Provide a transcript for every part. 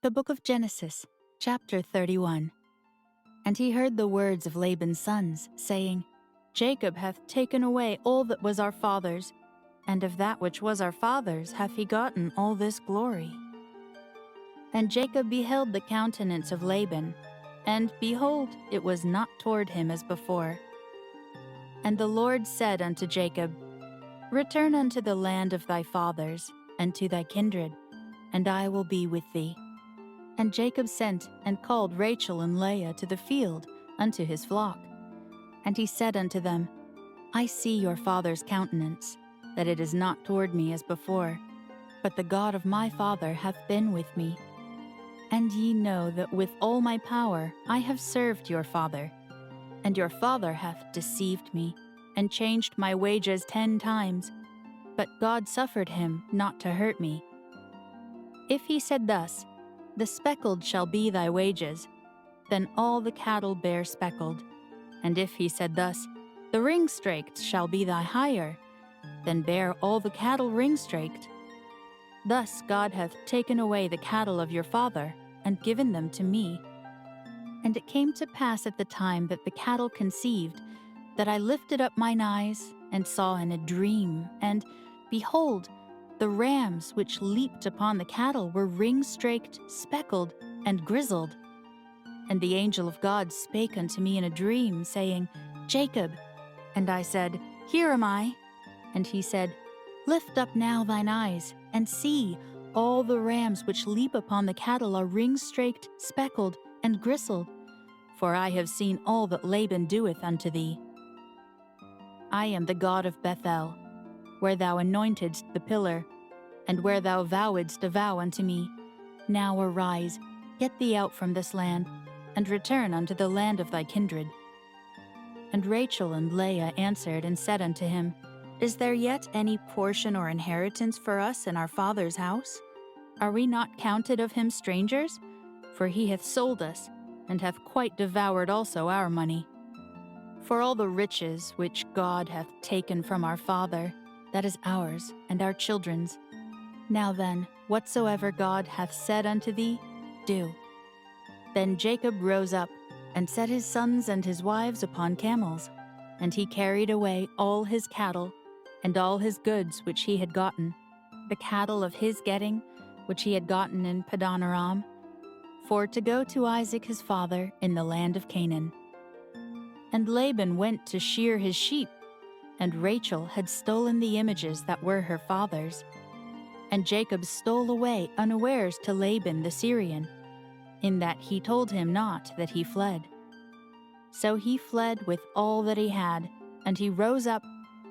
The book of Genesis, chapter 31. And he heard the words of Laban's sons, saying, Jacob hath taken away all that was our father's, and of that which was our father's hath he gotten all this glory. And Jacob beheld the countenance of Laban, and behold, it was not toward him as before. And the Lord said unto Jacob, Return unto the land of thy fathers, and to thy kindred, and I will be with thee. And Jacob sent and called Rachel and Leah to the field unto his flock. And he said unto them, I see your father's countenance, that it is not toward me as before, but the God of my father hath been with me. And ye know that with all my power I have served your father. And your father hath deceived me, and changed my wages 10 times, but God suffered him not to hurt me. If he said thus, The speckled shall be thy wages, then all the cattle bear speckled. And if he said thus, The ring-straked shall be thy hire, then bear all the cattle ring-straked. Thus God hath taken away the cattle of your father, and given them to me. And it came to pass at the time that the cattle conceived, that I lifted up mine eyes, and saw in a dream, and, behold, the rams which leaped upon the cattle were ring-straked, speckled, and grizzled. And the angel of God spake unto me in a dream, saying, Jacob. And I said, Here am I. And he said, Lift up now thine eyes, and see, all the rams which leap upon the cattle are ring-straked, speckled, and grizzled. For I have seen all that Laban doeth unto thee. I am the God of Bethel, where thou anointedst the pillar, and where thou vowedst a vow unto me. Now arise, get thee out from this land, and return unto the land of thy kindred. And Rachel and Leah answered and said unto him, Is there yet any portion or inheritance for us in our father's house? Are we not counted of him strangers? For he hath sold us, and hath quite devoured also our money. For all the riches which God hath taken from our father, that is ours and our children's. Now then, whatsoever God hath said unto thee, do. Then Jacob rose up, and set his sons and his wives upon camels, and he carried away all his cattle, and all his goods which he had gotten, the cattle of his getting, which he had gotten in Padan-aram, for to go to Isaac his father in the land of Canaan. And Laban went to shear his sheep, and Rachel had stolen the images that were her father's. And Jacob stole away unawares to Laban the Syrian, in that he told him not that he fled. So he fled with all that he had, and he rose up,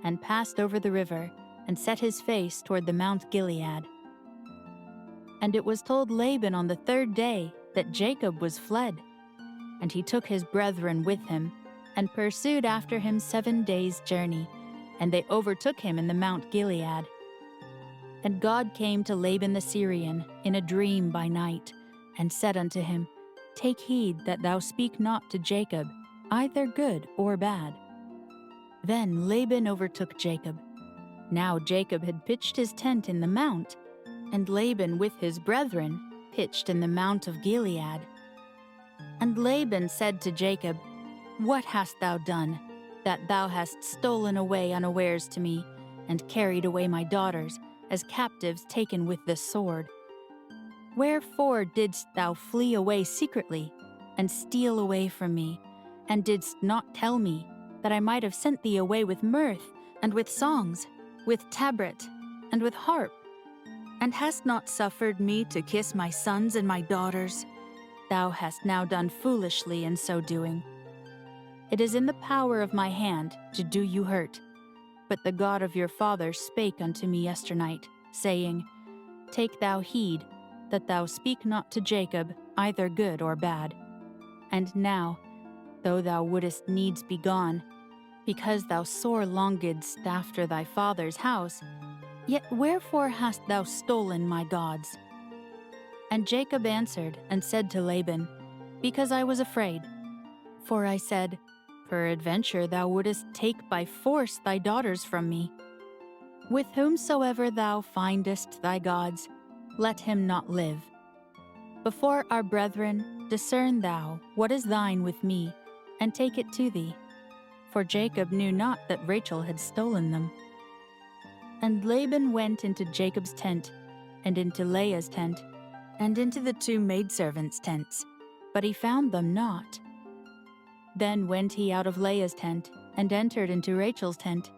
and passed over the river, and set his face toward the Mount Gilead. And it was told Laban on the 3rd day that Jacob was fled. And he took his brethren with him, and pursued after him 7 days' journey, and they overtook him in the Mount Gilead. And God came to Laban the Syrian in a dream by night, and said unto him, Take heed that thou speak not to Jacob, either good or bad. Then Laban overtook Jacob. Now Jacob had pitched his tent in the mount, and Laban with his brethren pitched in the Mount of Gilead. And Laban said to Jacob, What hast thou done, that thou hast stolen away unawares to me, and carried away my daughters, as captives taken with the sword? Wherefore didst thou flee away secretly, and steal away from me, and didst not tell me, that I might have sent thee away with mirth, and with songs, with tabret, and with harp? And hast not suffered me to kiss my sons and my daughters? Thou hast now done foolishly in so doing. It is in the power of my hand to do you hurt. But the God of your father spake unto me yesternight, saying, Take thou heed, that thou speak not to Jacob, either good or bad. And now, though thou wouldest needs be gone, because thou sore longedst after thy father's house, yet wherefore hast thou stolen my gods? And Jacob answered and said to Laban, Because I was afraid. For I said, Peradventure thou wouldest take by force thy daughters from me. With whomsoever thou findest thy gods, let him not live. Before our brethren, discern thou what is thine with me, and take it to thee. For Jacob knew not that Rachel had stolen them. And Laban went into Jacob's tent, and into Leah's tent, and into the two maidservants' tents, but he found them not. Then went he out of Leah's tent, and entered into Rachel's tent.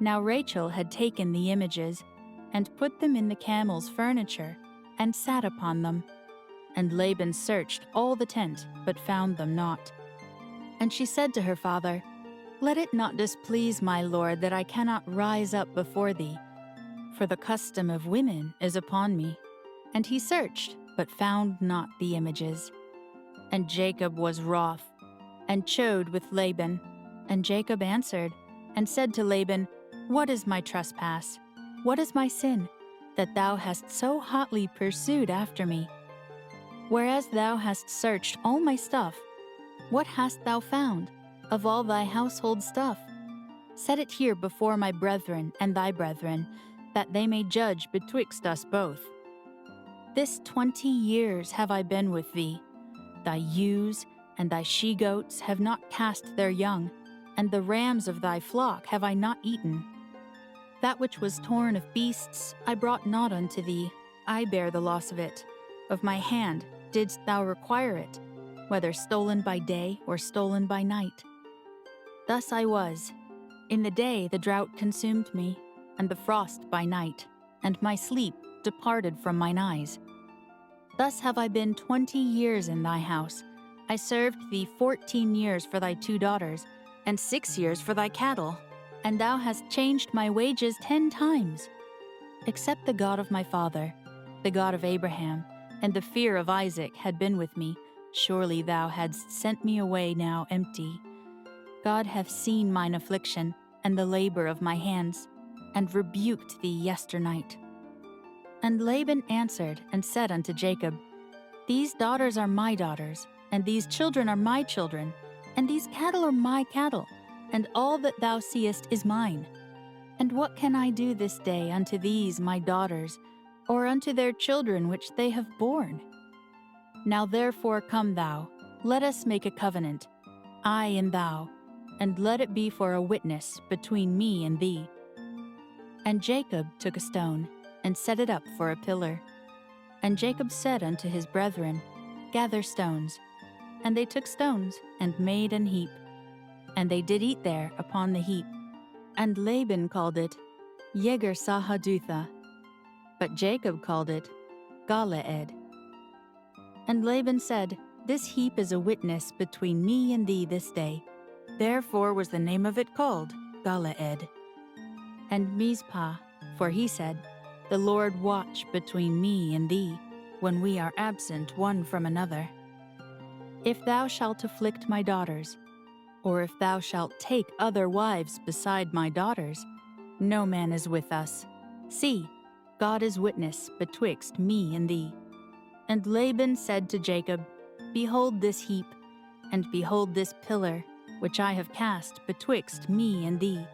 Now Rachel had taken the images, and put them in the camel's furniture, and sat upon them. And Laban searched all the tent, but found them not. And she said to her father, Let it not displease my lord that I cannot rise up before thee, for the custom of women is upon me. And he searched, but found not the images. And Jacob was wroth, and chode with Laban. And Jacob answered, and said to Laban, What is my trespass? What is my sin, that thou hast so hotly pursued after me? Whereas thou hast searched all my stuff, what hast thou found of all thy household stuff? Set it here before my brethren and thy brethren, that they may judge betwixt us both. This 20 years have I been with thee. Thy ewes and thy she-goats have not cast their young, and the rams of thy flock have I not eaten. That which was torn of beasts I brought not unto thee, I bear the loss of it. Of my hand didst thou require it, whether stolen by day or stolen by night. Thus I was. In the day the drought consumed me, and the frost by night, and my sleep departed from mine eyes. Thus have I been 20 years in thy house. I served thee 14 years for thy 2 daughters, and 6 years for thy cattle, and thou hast changed my wages 10 times. Except the God of my father, the God of Abraham, and the fear of Isaac had been with me, surely thou hadst sent me away now empty. God hath seen mine affliction, and the labor of my hands, and rebuked thee yesternight. And Laban answered and said unto Jacob, These daughters are my daughters, and these children are my children, and these cattle are my cattle, and all that thou seest is mine. And what can I do this day unto these my daughters, or unto their children which they have borne? Now therefore come thou, let us make a covenant, I and thou, and let it be for a witness between me and thee. And Jacob took a stone, and set it up for a pillar. And Jacob said unto his brethren, Gather stones. And they took stones, and made an heap. And they did eat there upon the heap. And Laban called it Yegar-sahadutha, but Jacob called it Galeed. And Laban said, This heap is a witness between me and thee this day. Therefore was the name of it called Galeed. And Mizpah, for he said, The Lord watch between me and thee, when we are absent one from another. If thou shalt afflict my daughters, or if thou shalt take other wives beside my daughters, no man is with us. See, God is witness betwixt me and thee. And Laban said to Jacob, Behold this heap, and behold this pillar, which I have cast betwixt me and thee.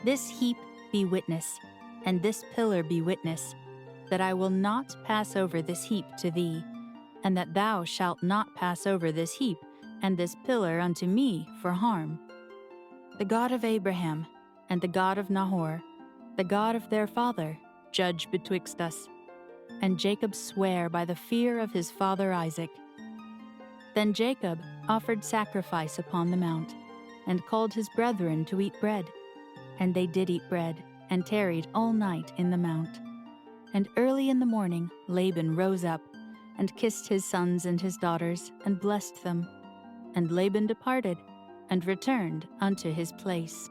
This heap be witness, and this pillar be witness, that I will not pass over this heap to thee, and that thou shalt not pass over this heap and this pillar unto me for harm. The God of Abraham, and the God of Nahor, the God of their father, judge betwixt us. And Jacob sware by the fear of his father Isaac. Then Jacob offered sacrifice upon the mount, and called his brethren to eat bread. And they did eat bread, and tarried all night in the mount. And early in the morning Laban rose up, and kissed his sons and his daughters, and blessed them. And Laban departed, and returned unto his place.